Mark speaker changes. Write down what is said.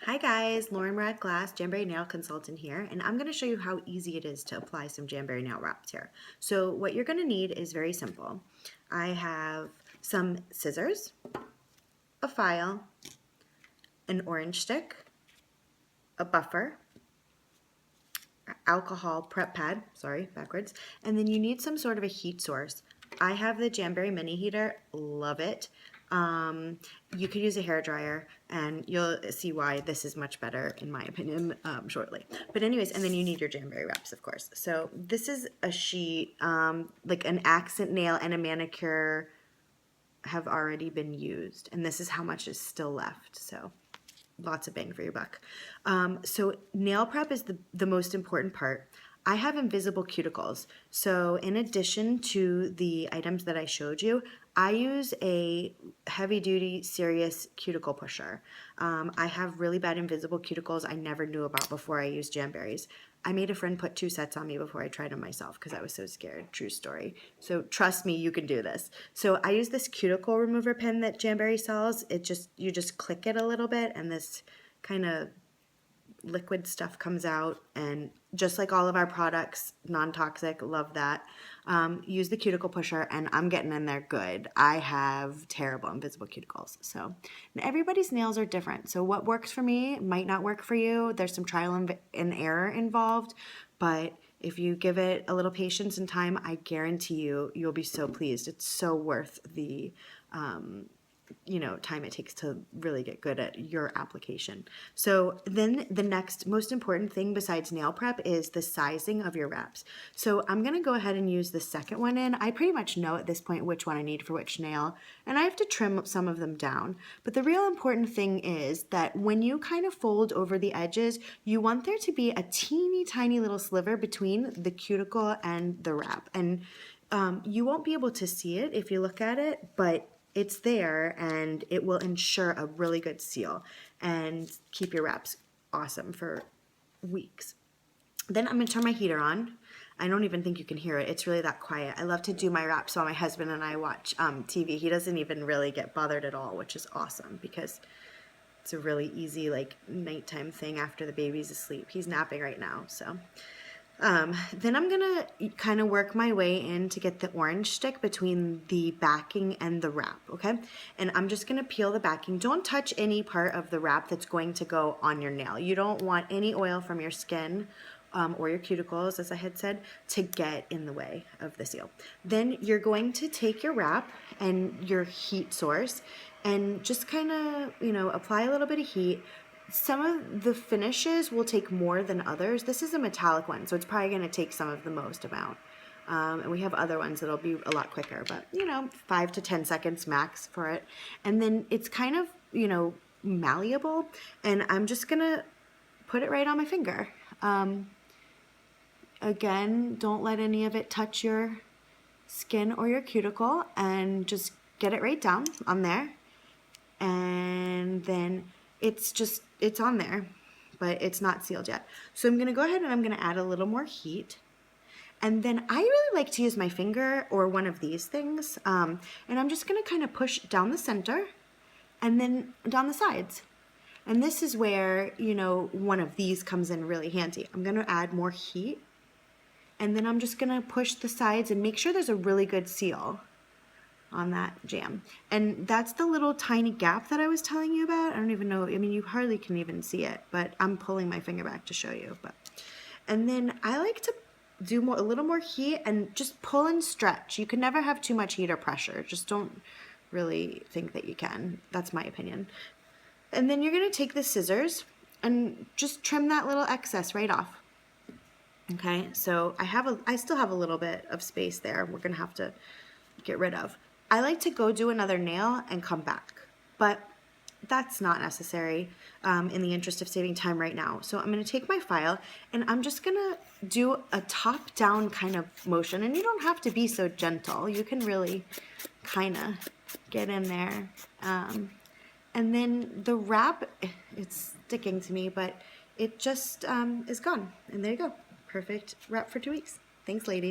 Speaker 1: Hi guys, Lauren Moret-Glass, Jamberry nail consultant here, and I'm going to show you how easy it is to apply some Jamberry nail wraps here. So what you're going to need is very simple. I have some scissors, a file, an orange stick, a buffer, alcohol prep pad, and then you need some sort of a heat source. I have the Jamberry mini heater, love it. You could use a hair dryer, and you'll see why this is much better in my opinion shortly. But anyways, and then you need your Jamberry wraps, of course. So this is a sheet, like an accent nail and a manicure have already been used, and this is how much is still left. So lots of bang for your buck. So nail prep is the most important part. I have invisible cuticles. So in addition to the items that I showed you, I use a heavy duty serious cuticle pusher. I have really bad invisible cuticles I never knew about before I used Jamberries. I made a friend put 2 sets on me before I tried them myself because I was so scared. True story. So trust me, you can do this. So I use this cuticle remover pen that Jamberry sells. You just click it a little bit and this kind of liquid stuff comes out, and just like all of our products, non-toxic, love that. Use the cuticle pusher, and I'm getting in there good. I have terrible invisible cuticles. So everybody's nails are different. So what works for me might not work for you. There's some trial and error involved, but if you give it a little patience and time, I guarantee you'll be so pleased. It's so worth the time it takes to really get good at your application. So then the next most important thing besides nail prep is the sizing of your wraps. So I'm going to go ahead and use the second one in. I pretty much know at this point which one I need for which nail, and I have to trim some of them down. But the real important thing is that when you kind of fold over the edges, you want there to be a teeny tiny little sliver between the cuticle and the wrap. And you won't be able to see it if you look at it, but it's there, and it will ensure a really good seal and keep your wraps awesome for weeks. Then I'm going to turn my heater on. I don't even think you can hear it. It's really that quiet. I love to do my wraps while my husband and I watch TV. He doesn't even really get bothered at all, which is awesome because it's a really easy like nighttime thing after the baby's asleep. He's napping right now, so. Then I'm gonna kind of work my way in to get the orange stick between the backing and the wrap, okay? And I'm just gonna peel the backing. Don't touch any part of the wrap that's going to go on your nail. You don't want any oil from your skin or your cuticles, as I had said, to get in the way of the seal. Then you're going to take your wrap and your heat source and just kind of, apply a little bit of heat. Some of the finishes will take more than others. This is a metallic one, so it's probably going to take some of the most amount. And we have other ones that'll be a lot quicker, but 5 to 10 seconds max for it. And then it's kind of, malleable, and I'm just going to put it right on my finger. Again, don't let any of it touch your skin or your cuticle, and just get it right down on there. And then it's on there, but it's not sealed yet. So I'm gonna go ahead and I'm gonna add a little more heat. And then I really like to use my finger or one of these things. And I'm just gonna kind of push down the center and then down the sides. And this is where, one of these comes in really handy. I'm gonna add more heat, and then I'm just gonna push the sides and make sure there's a really good seal on that jam. And that's the little tiny gap that I was telling you about. I don't even know, you hardly can even see it, but I'm pulling my finger back to show you. And then I like to do a little more heat and just pull and stretch. You can never have too much heat or pressure. Just don't really think that you can. That's my opinion. And then you're gonna take the scissors and just trim that little excess right off. Okay, so I still have a little bit of space there we're gonna have to get rid of. I like to go do another nail and come back, but that's not necessary in the interest of saving time right now. So I'm going to take my file and I'm just going to do a top-down kind of motion, and you don't have to be so gentle. You can really kind of get in there. And then the wrap, it's sticking to me, but it just is gone. And there you go. Perfect wrap for 2 weeks. Thanks, ladies.